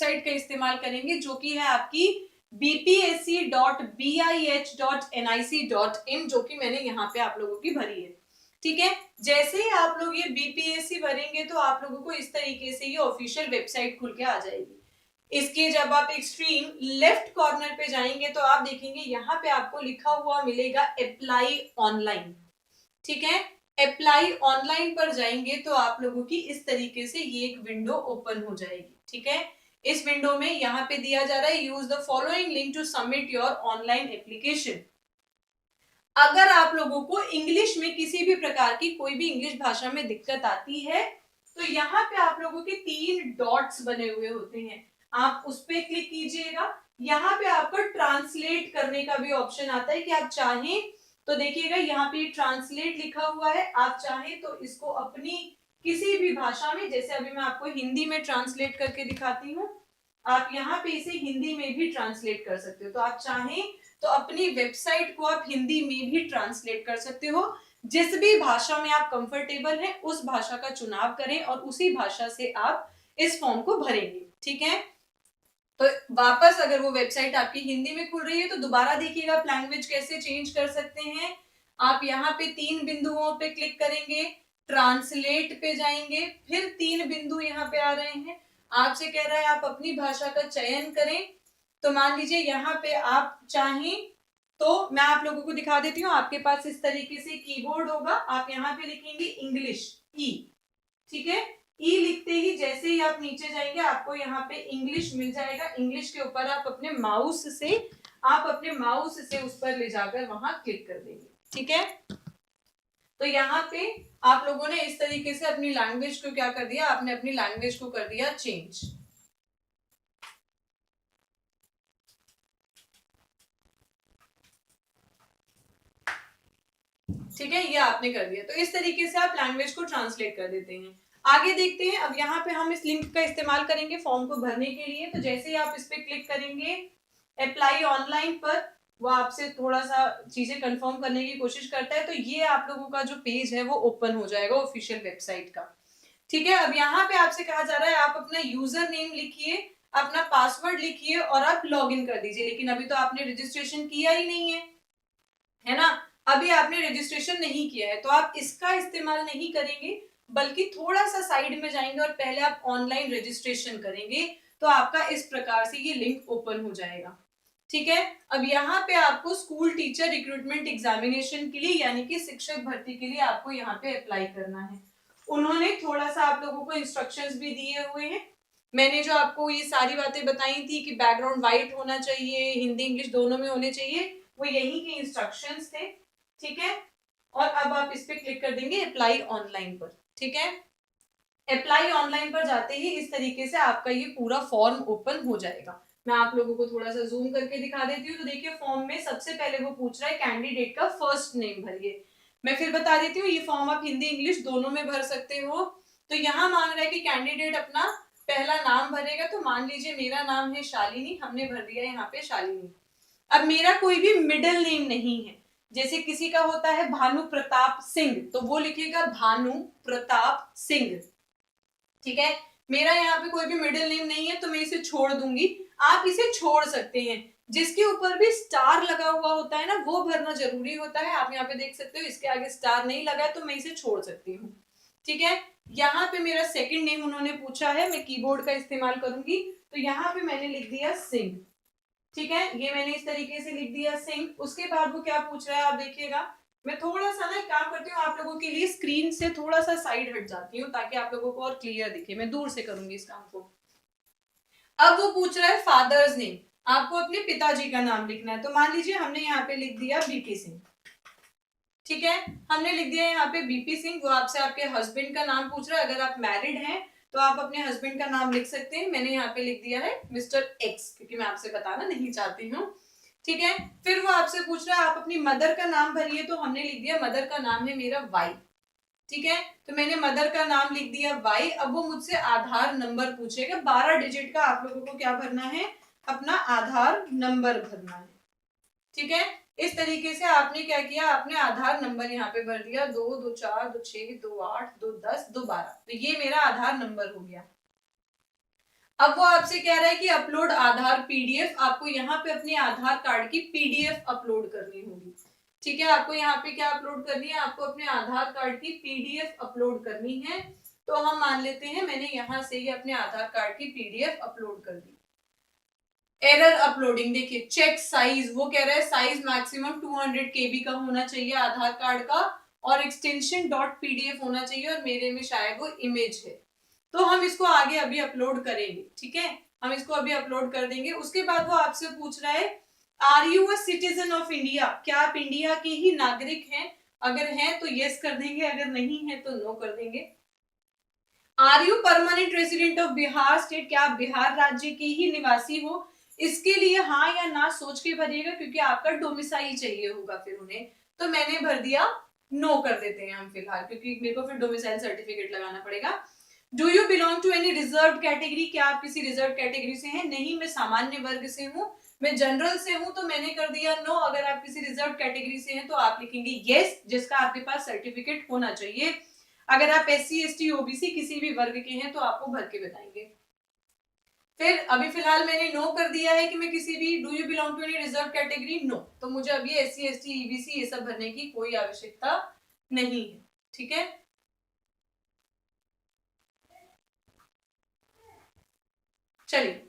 Website का इस्तेमाल करेंगे जो कि है आपकी bpsc.bih.nic.in, जो कि मैंने यहाँ पे आप लोगों की भरी है। ठीक है, जैसे ही आप लोग ये बीपीएससी भरेंगे तो आप लोगों को इस तरीके से ये ऑफिशियल वेबसाइट खुल के आ जाएगी। इसके जब आप एक्सट्रीम लेफ्ट कॉर्नर पे जाएंगे तो आप देखेंगे यहाँ पे आपको लिखा हुआ मिलेगा अप्लाई ऑनलाइन। ठीक है, अप्लाई ऑनलाइन पर जाएंगे तो आप लोगों की इस तरीके से ये एक विंडो ओपन हो जाएगी। ठीक है, इस विंडो में यहाँ पे दिया जा रहा है use the following link to submit your online application. अगर आप लोगों को इंग्लिश में किसी भी प्रकार की कोई भी इंग्लिश भाषा में दिक्कत आती है तो यहाँ पे आप लोगों के 3 डॉट्स बने हुए होते हैं, आप उस पर क्लिक कीजिएगा। यहाँ पे आपको ट्रांसलेट करने का भी ऑप्शन आता है कि आप चाहें तो देखिएगा यहाँ पे ट्रांसलेट लिखा हुआ है, आप चाहें तो इसको अपनी किसी भी भाषा में, जैसे अभी मैं आपको हिंदी में ट्रांसलेट करके दिखाती हूँ, आप यहाँ पे इसे हिंदी में भी ट्रांसलेट कर सकते हो। तो आप चाहें तो अपनी वेबसाइट को आप हिंदी में भी ट्रांसलेट कर सकते हो। जिस भी भाषा में आप कंफर्टेबल हैं उस भाषा का चुनाव करें और उसी भाषा से आप इस फॉर्म को भरेंगे। ठीक है, तो वापस अगर वो वेबसाइट आपकी हिंदी में खुल रही है तो दोबारा देखिएगा आप लैंग्वेज कैसे चेंज कर सकते हैं। आप यहाँ पे 3 बिंदुओं पे क्लिक करेंगे, ट्रांसलेट पे जाएंगे, फिर 3 बिंदु यहाँ पे आ रहे हैं, आपसे कह रहा है आप अपनी भाषा का चयन करें। तो मान लीजिए यहाँ पे आप चाहें तो मैं आप लोगों को दिखा देती हूँ, आपके पास इस तरीके से कीबोर्ड होगा, आप यहाँ पे लिखेंगे इंग्लिश ई। ठीक है, ई लिखते ही जैसे ही आप नीचे जाएंगे आपको यहाँ पे इंग्लिश मिल जाएगा। इंग्लिश के ऊपर आप अपने माउस से उस पर ले जाकर वहां क्लिक कर देंगे। ठीक है, तो यहाँ पे आप लोगों ने इस तरीके से अपनी लैंग्वेज को क्या कर दिया, आपने अपनी लैंग्वेज को कर दिया चेंज। ठीक है, ये आपने कर दिया। तो इस तरीके से आप लैंग्वेज को ट्रांसलेट कर देते हैं। आगे देखते हैं, अब यहाँ पे हम इस लिंक का इस्तेमाल करेंगे फॉर्म को भरने के लिए। तो जैसे ही आप इस पे क्लिक करेंगे अप्लाई ऑनलाइन पर, वो आपसे थोड़ा सा चीजें कंफर्म करने की कोशिश करता है, तो ये आप लोगों का जो पेज है वो ओपन हो जाएगा ऑफिशियल वेबसाइट का। ठीक है, अब यहाँ पे आपसे कहा जा रहा है आप अपना यूजर नेम लिखिए, अपना पासवर्ड लिखिए और आप लॉग इन कर दीजिए। लेकिन अभी तो आपने रजिस्ट्रेशन किया ही नहीं है ना, अभी आपने रजिस्ट्रेशन नहीं किया है तो आप इसका इस्तेमाल नहीं करेंगे, बल्कि थोड़ा सा साइड में जाएंगे और पहले आप ऑनलाइन रजिस्ट्रेशन करेंगे तो आपका इस प्रकार से ये लिंक ओपन हो जाएगा। ठीक है, अब यहाँ पे आपको स्कूल टीचर रिक्रूटमेंट एग्जामिनेशन के लिए यानी कि शिक्षक भर्ती के लिए आपको यहाँ पे अप्लाई करना है। उन्होंने थोड़ा सा आप लोगों को इंस्ट्रक्शंस भी दिए हुए हैं। मैंने जो आपको ये सारी बातें बताई थी कि बैकग्राउंड व्हाइट होना चाहिए, हिंदी इंग्लिश दोनों में होने चाहिए, वो यही के इंस्ट्रक्शंस थे। ठीक है, और अब आप इस पे क्लिक कर देंगे अप्लाई ऑनलाइन पर। ठीक है, अप्लाई ऑनलाइन पर जाते ही इस तरीके से आपका ये पूरा फॉर्म ओपन हो जाएगा। मैं आप लोगों को थोड़ा सा जूम करके दिखा देती हूँ। तो देखिए फॉर्म में सबसे पहले वो पूछ रहा है कैंडिडेट का फर्स्ट नेम भरिए। मैं फिर बता देती हूँ, ये फॉर्म आप हिंदी इंग्लिश दोनों में भर सकते हो। तो यहाँ मांग रहा है कि कैंडिडेट अपना पहला नाम भरेगा, तो मान लीजिए मेरा नाम है शालिनी, हमने भर दिया यहाँ पे शालिनी। अब मेरा कोई भी मिडिल नेम नहीं है, जैसे किसी का होता है भानु प्रताप सिंह तो वो लिखेगा भानु प्रताप सिंह। ठीक है, मेरा यहाँ पे कोई भी मिडिल नेम नहीं है तो मैं इसे छोड़ दूंगी, आप इसे छोड़ सकते हैं। जिसके ऊपर भी स्टार लगा हुआ होता है ना वो भरना जरूरी होता है। आप यहाँ पे देख सकते हो इसके आगे स्टार नहीं लगा है तो मैं इसे छोड़ सकती हूँ। ठीक है, यहाँ पे मेरा सेकंड नेम उन्होंने पूछा है, मैं कीबोर्ड का इस्तेमाल करूंगी, तो यहाँ पे मैंने लिख दिया सिंह। ठीक है, ये मैंने इस तरीके से लिख दिया सिंह। उसके बाद वो क्या पूछ रहा है आप देखिएगा, मैं थोड़ा सा ना काम करती हूँ आप लोगों के लिए, स्क्रीन से थोड़ा सा साइड हट जाती हूँ ताकि आप लोगों को और क्लियर दिखे, मैं दूर से करूंगी इस काम को। अब वो पूछ रहा है फादर्स नेम, आपको अपने पिताजी का नाम लिखना है। तो मान लीजिए हमने यहाँ पे लिख दिया बीपी सिंह। ठीक है, हमने लिख दिया यहाँ पे बीपी सिंह। वो आपसे आपके हस्बैंड का नाम पूछ रहा है, अगर आप मैरिड हैं तो आप अपने हस्बैंड का नाम लिख सकते हैं। मैंने यहाँ पे लिख दिया है मिस्टर एक्स, क्योंकि मैं आपसे बताना नहीं चाहती हूँ। ठीक है, फिर वो आपसे पूछ रहा है आप अपनी मदर का नाम भरिए, तो हमने लिख दिया मदर का नाम है मेरा वाई। ठीक है, तो मैंने मदर का नाम लिख दिया वाई। अब वो मुझसे आधार नंबर पूछेगा, 12 डिजिट का आप लोगों को क्या भरना है, अपना आधार नंबर भरना है। ठीक है, इस तरीके से आपने क्या किया, आपने आधार नंबर यहाँ पे भर दिया 2 2 4 2 6 2 8 2 10 2 12, तो ये मेरा आधार नंबर हो गया। अब वो आपसे कह रहा है कि अपलोड आधार पीडीएफ, आपको यहाँ पे अपने आधार कार्ड की पीडीएफ अपलोड करनी होगी। ठीक है, आपको यहाँ पे क्या अपलोड करनी है, आपको अपने आधार कार्ड की पीडीएफ अपलोड करनी है। तो हम मान लेते हैं मैंने यहाँ से ही अपने आधार कार्ड की पीडीएफ अपलोड कर दी। एरर अपलोडिंग, देखिए चेक साइज, वो कह रहा है साइज मैक्सिमम 200 केबी का होना चाहिए आधार कार्ड का, और एक्सटेंशन .pdf होना चाहिए, और मेरे में शायद वो इमेज है। तो हम इसको आगे अभी अपलोड करेंगे। ठीक है, हम इसको अभी अपलोड कर देंगे। उसके बाद वो आपसे पूछ रहा है are you a citizen of India, क्या आप इंडिया के ही नागरिक हैं? अगर हैं तो यस कर देंगे, अगर नहीं है तो नो कर देंगे। Are you permanent resident of Bihar state, क्या आप बिहार राज्य के ही निवासी हो? इसके लिए हाँ या ना सोच के भरिएगा, क्योंकि आपका डोमिसाइल चाहिए होगा फिर उन्हें। तो मैंने भर दिया नो कर देते हैं हम फिलहाल, क्योंकि मेरे को फिर डोमिसाइल सर्टिफिकेट लगाना पड़ेगा। Do you belong to any reserve category, क्या आप किसी रिजर्व कैटेगरी से हैं? नहीं, मैं सामान्य वर्ग से हूँ, मैं जनरल से हूँ, तो मैंने कर दिया नो। अगर आप किसी रिजर्व कैटेगरी से हैं तो आप लिखेंगे यस, जिसका आपके पास सर्टिफिकेट होना चाहिए। अगर आप SC ST OBC किसी भी वर्ग के हैं तो आपको भर के बताएंगे। फिर अभी फिलहाल मैंने नो कर दिया है कि मैं किसी भी, do you belong to any reserve category, no. तो मुझे अभी SC ST EBC ये सब भरने की कोई आवश्यकता नहीं है। ठीक है, चलिए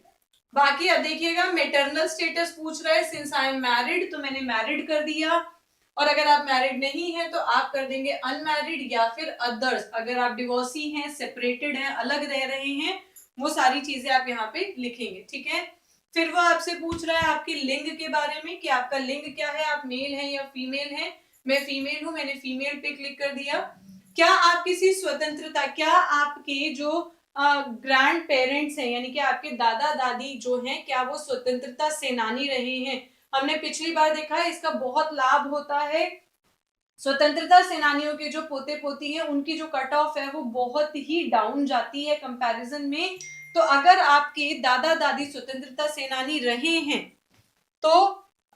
बाकी अब देखिएगा, मेटरनल स्टेटस पूछ रहा है, सिंस आई एम मैरिड, तो मैंने मैरिड कर दिया। और अगर आप मैरिड नहीं है तो आप कर देंगे अनमैरिड या फिर अदर्स। अगर आप डिवोर्सी हैं, सेपरेटेड हैं, अलग रह रहे हैं, वो सारी चीजें आप यहाँ पे लिखेंगे। ठीक है, फिर वो आपसे पूछ रहा है आपके लिंग के बारे में कि आपका लिंग क्या है, आप मेल हैं या फीमेल हैं। मैं फीमेल हूं, मैंने फीमेल पे क्लिक कर दिया। क्या आप किसी स्वतंत्रता, क्या आपके जो ग्रैंड पेरेंट्स हैं, यानी कि आपके दादा दादी जो हैं, क्या वो स्वतंत्रता सेनानी रहे हैं? हमने पिछली बार देखा है, इसका बहुत लाभ होता है। स्वतंत्रता सेनानियों के जो पोते पोती हैं, उनकी जो कट ऑफ है वो बहुत ही डाउन जाती है कंपैरिजन में। तो अगर आपके दादा दादी स्वतंत्रता सेनानी रहे हैं तो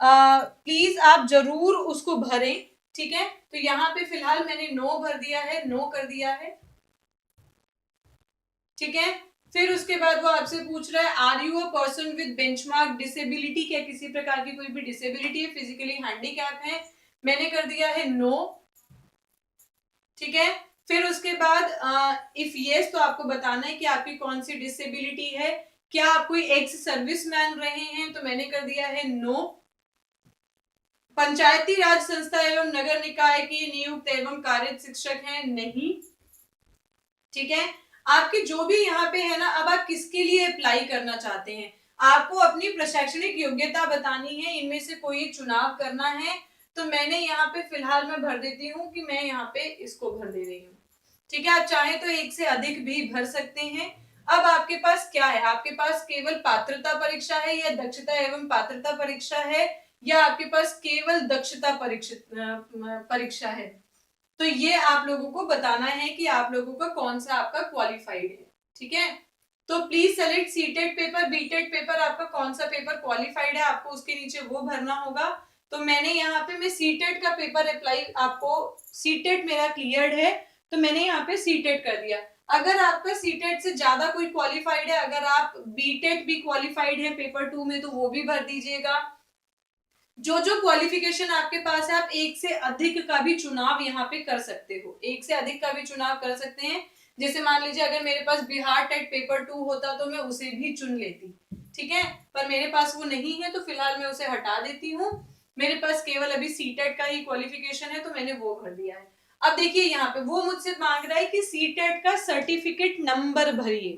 प्लीज आप जरूर उसको भरें। ठीक है, तो यहाँ पे फिलहाल मैंने नो भर दिया है, नो कर दिया है। ठीक है, फिर उसके बाद वो आपसे पूछ रहा है are you a person with benchmark disability, क्या किसी प्रकार की कोई भी डिसेबिलिटी है, फिजिकली हैंडीकैप है? मैंने कर दिया है नो। ठीक है, फिर उसके बाद इफ यस तो आपको बताना है कि आपकी कौन सी डिसेबिलिटी है। क्या आप कोई एक्स सर्विसमैन रहे हैं? तो मैंने कर दिया है नो। पंचायती राज संस्था एवं नगर निकाय की नियुक्त एवं कार्यरत शिक्षक हैं? नहीं। ठीक है, आपके जो भी यहाँ पे है ना, अब आप किसके लिए अप्लाई करना चाहते हैं? आपको अपनी प्रशैक्षणिक योग्यता बतानी है, इनमें से कोई एक चुनाव करना है। तो मैंने यहाँ पे फिलहाल मैं भर देती हूँ कि मैं यहाँ पे इसको भर दे रही हूँ। ठीक है, आप चाहे तो एक से अधिक भी भर सकते हैं। अब आपके पास क्या है, आपके पास केवल पात्रता परीक्षा है, या दक्षता एवं पात्रता परीक्षा है, या आपके पास केवल दक्षता परीक्षा है? तो ये आप लोगों को बताना है कि आप लोगों का कौन सा आपका क्वालिफाइड है। ठीक है, तो please select CTET paper, बीटेट paper, आपका कौन सा पेपर क्वालिफाइड है, आपको उसके नीचे वो भरना होगा। तो मैंने यहाँ पे मैं सीटेट का पेपर अप्लाई, आपको सीटेट मेरा क्लियर्ड है, तो मैंने यहाँ पे सीटेट कर दिया। अगर आपका सीटेट से ज्यादा कोई क्वालिफाइड है, अगर आप बीटेट भी क्वालिफाइड है पेपर 2 में, तो वो भी भर दीजिएगा। जो जो क्वालिफिकेशन आपके पास है, आप एक से अधिक का भी चुनाव यहाँ पे कर सकते हो, एक से अधिक का भी चुनाव कर सकते हैं। जैसे मान लीजिए अगर मेरे पास बिहार टेट पेपर 2 होता तो मैं उसे भी चुन लेती। ठीक है, पर मेरे पास वो नहीं है, तो फिलहाल मैं उसे हटा देती हूँ। मेरे पास केवल अभी सीटेट का ही क्वालिफिकेशन है, तो मैंने वो भर दिया है। अब देखिए यहाँ पे वो मुझसे मांग रहा है कि सीटेट का सर्टिफिकेट नंबर भरिए।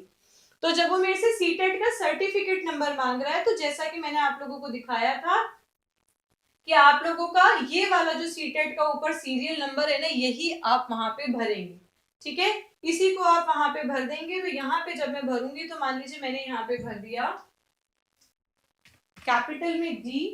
तो जब वो मेरे से सीटेट का सर्टिफिकेट नंबर मांग रहा है, तो जैसा कि मैंने आप लोगों को दिखाया था कि आप लोगों का ये वाला जो सीटेट का ऊपर सीरियल नंबर है ना, यही आप वहां पे भरेंगे। ठीक है, इसी को आप वहां पे भर देंगे। तो यहाँ पे जब मैं भरूंगी, तो मान लीजिए मैंने यहाँ पे भर दिया कैपिटल में D।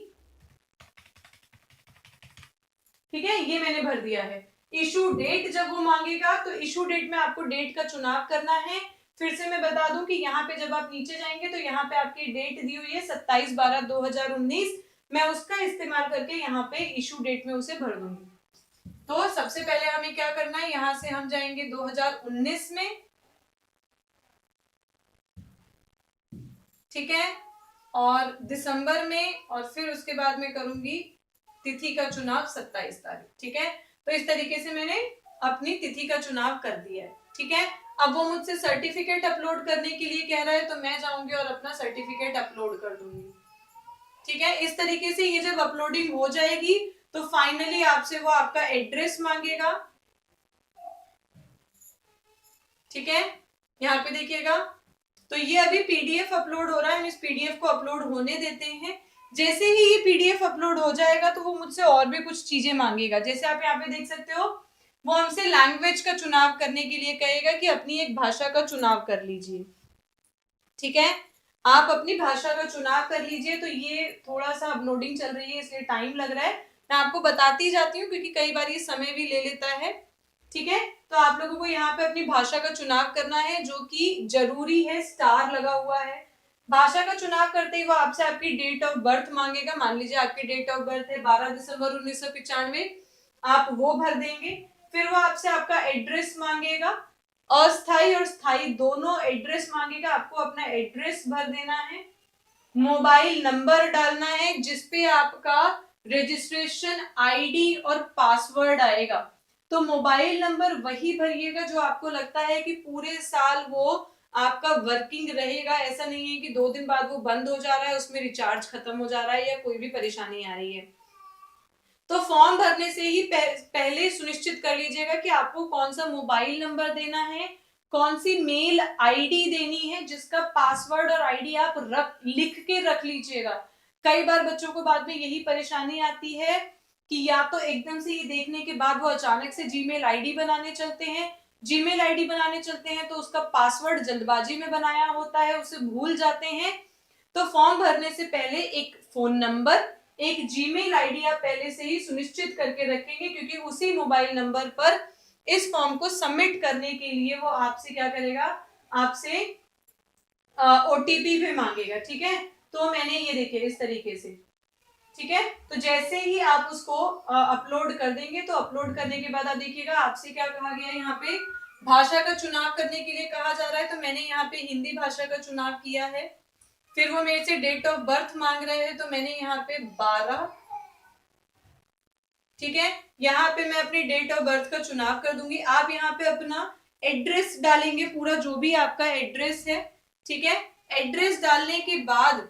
ठीक है, ये मैंने भर दिया है। इशू डेट जब वो मांगेगा, तो इशू डेट में आपको डेट का चुनाव करना है। फिर से मैं बता दूं कि यहाँ पे जब आप नीचे जाएंगे, तो यहाँ पे आपकी डेट दी हुई है 27/12/2019। मैं उसका इस्तेमाल करके यहाँ पे इशू डेट में उसे भर दूंगी। तो सबसे पहले हमें क्या करना है, यहां से हम जाएंगे 2019 में। ठीक है, और दिसंबर में, और फिर उसके बाद मैं करूंगी तिथि का चुनाव 27 तारीख। ठीक है, तो इस तरीके से मैंने अपनी तिथि का चुनाव कर दिया है। ठीक है, अब वो मुझसे सर्टिफिकेट अपलोड करने के लिए कह रहा है, तो मैं जाऊंगी और अपना सर्टिफिकेट अपलोड कर दूंगी। ठीक है, इस तरीके से ये जब अपलोडिंग हो जाएगी तो फाइनली आपसे वो आपका एड्रेस मांगेगा। ठीक है, यहाँ पे देखिएगा, तो ये अभी पीडीएफ अपलोड हो रहा है, हम इस पीडीएफ को अपलोड होने देते हैं। जैसे ही ये पीडीएफ अपलोड हो जाएगा तो वो मुझसे और भी कुछ चीजें मांगेगा। जैसे आप यहाँ पे देख सकते हो, वो हमसे लैंग्वेज का चुनाव करने के लिए कहेगा कि अपनी एक भाषा का चुनाव कर लीजिए। ठीक है, आप अपनी भाषा का चुनाव कर लीजिए। तो ये थोड़ा सा अपलोडिंग चल रही है इसलिए टाइम लग रहा है, मैं आपको बताती जाती हूँ क्योंकि कई बार ये समय भी ले लेता है। ठीक है, तो आप लोगों को यहाँ पे अपनी भाषा का चुनाव करना है, जो कि जरूरी है, स्टार लगा हुआ है। भाषा का चुनाव करते ही वो आपसे आपकी डेट ऑफ बर्थ मांगेगा। मान लीजिए आपकी डेट ऑफ बर्थ है 12 दिसंबर 1995, आप वो भर देंगे। फिर वो आपसे आपका एड्रेस मांगेगा, अस्थाई और स्थाई दोनों एड्रेस मांगेगा, आपको अपना एड्रेस भर देना है। मोबाइल नंबर डालना है जिसपे आपका रजिस्ट्रेशन आईडी और पासवर्ड आएगा। तो मोबाइल नंबर वही भरिएगा जो आपको लगता है कि पूरे साल वो आपका वर्किंग रहेगा। ऐसा नहीं है कि 2 दिन बाद वो बंद हो जा रहा है, उसमें रिचार्ज खत्म हो जा रहा है या कोई भी परेशानी आ रही है। तो फॉर्म भरने से ही पहले सुनिश्चित कर लीजिएगा कि आपको कौन सा मोबाइल नंबर देना है, कौन सी मेल आईडी देनी है, जिसका पासवर्ड और आईडी आप लिख के रख लीजिएगा। कई बार बच्चों को बाद में यही परेशानी आती है कि या तो एकदम से ये देखने के बाद वो अचानक से जीमेल आईडी बनाने चलते हैं, जीमेल आईडी बनाने चलते हैं तो उसका पासवर्ड जल्दबाजी में बनाया होता है, उसे भूल जाते हैं। तो फॉर्म भरने से पहले एक फोन नंबर, एक जीमेल आईडी आप पहले से ही सुनिश्चित करके रखेंगे, क्योंकि उसी मोबाइल नंबर पर इस फॉर्म को सबमिट करने के लिए वो आपसे क्या करेगा, आपसे ओटीपी भी मांगेगा। ठीक है, तो मैंने ये देखिए इस तरीके से। ठीक है, तो जैसे ही आप उसको अपलोड कर देंगे, तो अपलोड करने के बाद आप देखिएगा आपसे क्या कहा गया है, यहाँ पे भाषा का चुनाव करने के लिए कहा जा रहा है। तो मैंने यहाँ पे हिंदी भाषा का चुनाव किया है। फिर वो मेरे से डेट ऑफ बर्थ मांग रहे हैं, तो मैंने यहाँ पे 12, ठीक है, यहाँ पे मैं अपनी डेट ऑफ बर्थ का चुनाव कर दूंगी। आप यहाँ पे अपना एड्रेस डालेंगे, पूरा जो भी आपका एड्रेस है। ठीक है, एड्रेस डालने के बाद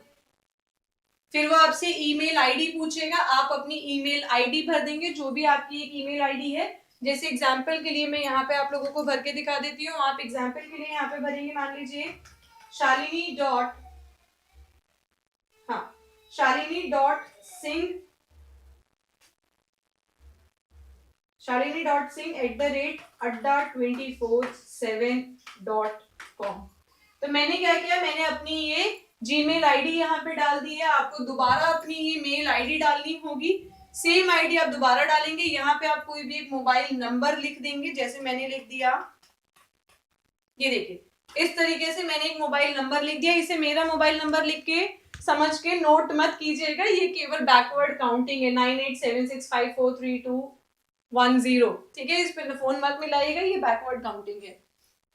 फिर वो आपसे ईमेल आईडी पूछेगा, आप अपनी ईमेल आईडी भर देंगे, जो भी आपकी एक ईमेल आईडी है। जैसे एग्जांपल के लिए मैं यहाँ पे आप लोगों को भर के दिखा देती हूँ। आप एग्जांपल के लिए यहाँ पे भरेंगे, मान लीजिए शालिनी डॉट, हाँ, शालिनी डॉट सिंह, shalinidotsinh@247.com। तो मैंने क्या किया, मैंने अपनी ये जीमेल आईडी यहाँ पे डाल दी है। आपको दोबारा अपनी ये मेल आईडी डालनी होगी, सेम आईडी आप दोबारा डालेंगे। यहाँ पे आप कोई भी एक मोबाइल नंबर लिख देंगे, जैसे मैंने लिख दिया, ये देखिए इस तरीके से मैंने एक मोबाइल नंबर लिख दिया। इसे मेरा मोबाइल नंबर लिख के समझ के नोट मत कीजिएगा, ये केवल बैकवर्ड काउंटिंग है, 9876543210। ठीक है, इस पे फोन मत मिलाइएगा, ये बैकवर्ड काउंटिंग है।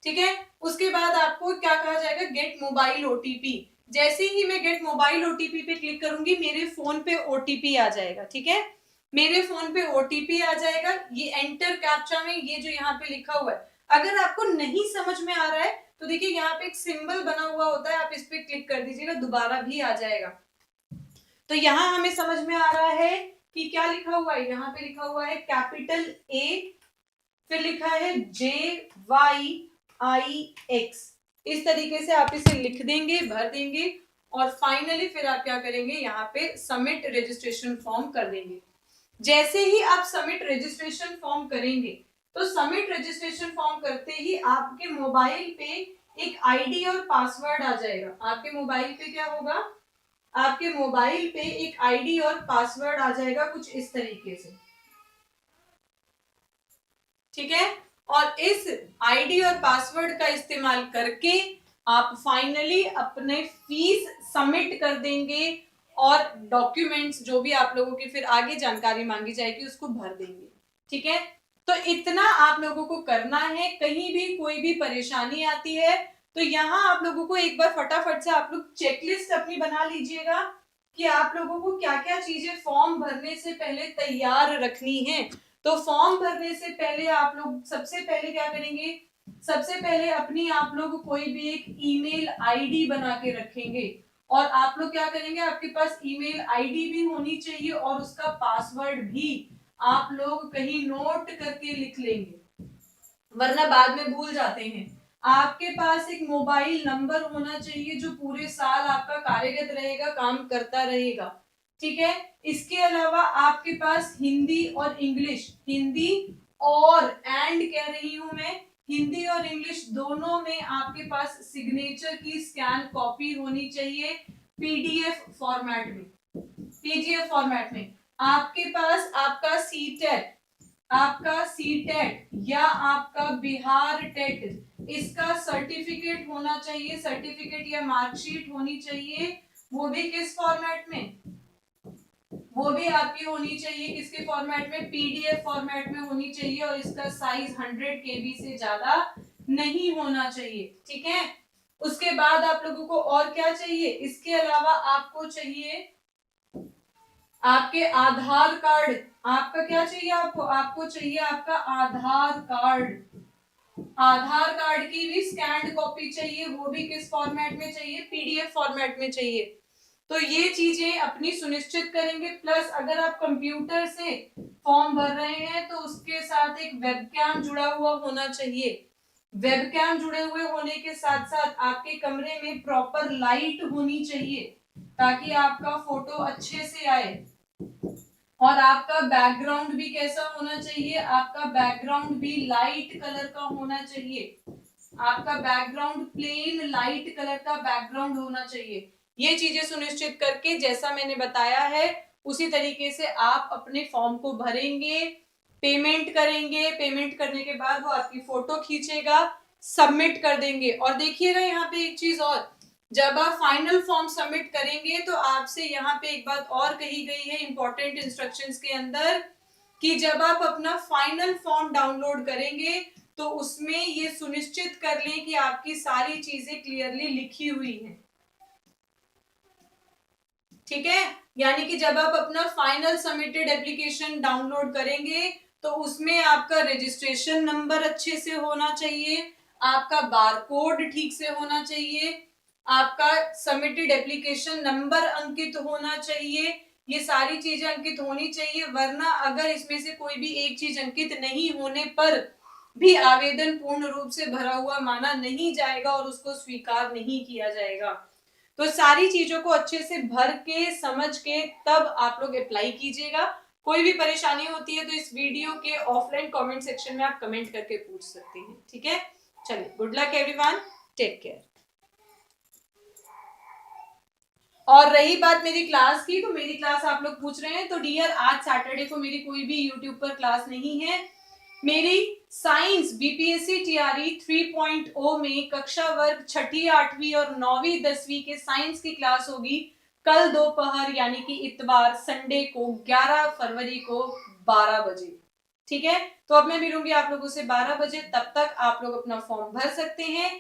ठीक है, उसके बाद आपको क्या कहा जाएगा, गेट मोबाइल ओटीपी। जैसे ही मैं गेट मोबाइल ओटीपी पे क्लिक करूंगी, मेरे फोन पे ओटीपी आ जाएगा। ठीक है, मेरे फोन पे ओटीपी आ जाएगा। ये एंटर कैप्चा में ये जो यहाँ पे लिखा हुआ है, अगर आपको नहीं समझ में आ रहा है तो देखिए यहाँ पे एक सिंबल बना हुआ होता है, आप इस पे क्लिक कर दीजिएगा, दोबारा भी आ जाएगा। तो यहाँ हमें समझ में आ रहा है कि क्या लिखा हुआ है। यहाँ पे लिखा हुआ है कैपिटल ए, फिर लिखा है JYIX। इस तरीके से आप इसे लिख देंगे, भर देंगे, और फाइनली फिर आप क्या करेंगे, यहाँ पे सबमिट रजिस्ट्रेशन फॉर्म कर देंगे। जैसे ही आप सबमिट रजिस्ट्रेशन फॉर्म करेंगे, तो सबमिट रजिस्ट्रेशन फॉर्म करते ही आपके मोबाइल पे एक आईडी और पासवर्ड आ जाएगा। आपके मोबाइल पे क्या होगा, आपके मोबाइल पे एक आईडी और पासवर्ड आ जाएगा कुछ इस तरीके से। ठीक है, और इस आईडी और पासवर्ड का इस्तेमाल करके आप फाइनली अपने फीस सबमिट कर देंगे और डॉक्यूमेंट्स जो भी आप लोगों की फिर आगे जानकारी मांगी जाएगी उसको भर देंगे। ठीक है, तो इतना आप लोगों को करना है। कहीं भी कोई भी परेशानी आती है तो यहाँ आप लोगों को एक बार फटाफट से आप लोग चेकलिस्ट अपनी बना लीजिएगा कि आप लोगों को क्या क्या चीजें फॉर्म भरने से पहले तैयार रखनी है। तो फॉर्म भरने से पहले आप लोग सबसे पहले क्या करेंगे, सबसे पहले अपनी आप लोग कोई भी एक ईमेल आईडी बना के रखेंगे और आप लोग क्या करेंगे, आपके पास ईमेल आईडी भी होनी चाहिए और उसका पासवर्ड भी आप लोग कहीं नोट करके लिख लेंगे, वरना बाद में भूल जाते हैं। आपके पास एक मोबाइल नंबर होना चाहिए जो पूरे साल आपका कार्यरत रहेगा, काम करता रहेगा, ठीक है। इसके अलावा आपके पास हिंदी और इंग्लिश, हिंदी और एंड कह रही हूं मैं, हिंदी और इंग्लिश दोनों में आपके पास सिग्नेचर की स्कैन कॉपी होनी चाहिए पीडीएफ फॉर्मेट में। पीडीएफ फॉर्मेट में आपके पास आपका सीटेट, आपका सीटेट या आपका बिहार टेट, इसका सर्टिफिकेट होना चाहिए, सर्टिफिकेट या मार्कशीट होनी चाहिए। वो भी किस फॉर्मेट में, वो भी आपकी होनी चाहिए किसके फॉर्मेट में, पीडीएफ फॉर्मेट में होनी चाहिए और इसका साइज 100 KB से ज्यादा नहीं होना चाहिए, ठीक है। उसके बाद आप लोगों को और क्या चाहिए, इसके अलावा आपको चाहिए आपके आधार कार्ड। आपका क्या चाहिए, आपको चाहिए आपका आधार कार्ड। आधार कार्ड की भी स्कैन्ड कॉपी चाहिए, वो भी किस फॉर्मेट में चाहिए, पीडीएफ फॉर्मेट में चाहिए। तो ये चीजें अपनी सुनिश्चित करेंगे। प्लस अगर आप कंप्यूटर से फॉर्म भर रहे हैं तो उसके साथ एक वेबकैम जुड़ा हुआ होना चाहिए। वेबकैम जुड़े हुए होने के साथ साथ आपके कमरे में प्रॉपर लाइट होनी चाहिए ताकि आपका फोटो अच्छे से आए। और आपका बैकग्राउंड भी कैसा होना चाहिए, आपका बैकग्राउंड भी लाइट कलर का होना चाहिए। आपका बैकग्राउंड प्लेन लाइट कलर का बैकग्राउंड होना चाहिए। ये चीजें सुनिश्चित करके जैसा मैंने बताया है उसी तरीके से आप अपने फॉर्म को भरेंगे, पेमेंट करेंगे, पेमेंट करने के बाद वो आपकी फोटो खींचेगा, सबमिट कर देंगे। और देखिएगा यहाँ पे एक चीज और, जब आप फाइनल फॉर्म सबमिट करेंगे तो आपसे यहाँ पे एक बात और कही गई है इंपॉर्टेंट इंस्ट्रक्शंस के अंदर कि जब आप अपना फाइनल फॉर्म डाउनलोड करेंगे तो उसमें ये सुनिश्चित कर लें कि आपकी सारी चीजें क्लियरली लिखी हुई हैं, ठीक है। यानी कि जब आप अपना फाइनल सबमिटेड एप्लीकेशन डाउनलोड करेंगे तो उसमें आपका रजिस्ट्रेशन नंबर अच्छे से होना चाहिए, आपका बारकोड ठीक से होना चाहिए, आपका सबमिटेड एप्लीकेशन नंबर अंकित होना चाहिए। ये सारी चीजें अंकित होनी चाहिए, वरना अगर इसमें से कोई भी एक चीज अंकित नहीं होने पर भी आवेदन पूर्ण रूप से भरा हुआ माना नहीं जाएगा और उसको स्वीकार नहीं किया जाएगा। तो सारी चीजों को अच्छे से भर के समझ के तब आप लोग अप्लाई कीजिएगा। कोई भी परेशानी होती है तो इस वीडियो के ऑफलाइन कमेंट सेक्शन में आप कमेंट करके पूछ सकते हैं, ठीक है। चलिए, good luck everyone, take care. और रही बात मेरी क्लास की, तो मेरी क्लास आप लोग पूछ रहे हैं, तो डियर आज सैटरडे को मेरी कोई भी यूट्यूब पर क्लास नहीं है। मेरी साइंस बीपीएससी टीआरई 3.0 में कक्षा वर्ग 6ठी 8वीं और 9वीं 10वीं के साइंस की क्लास होगी कल दोपहर यानी कि इतवार संडे को 11 फरवरी को 12 बजे, ठीक है। तो अब मैं मिलूंगी आप लोगों से 12 बजे, तब तक आप लोग अपना फॉर्म भर सकते हैं।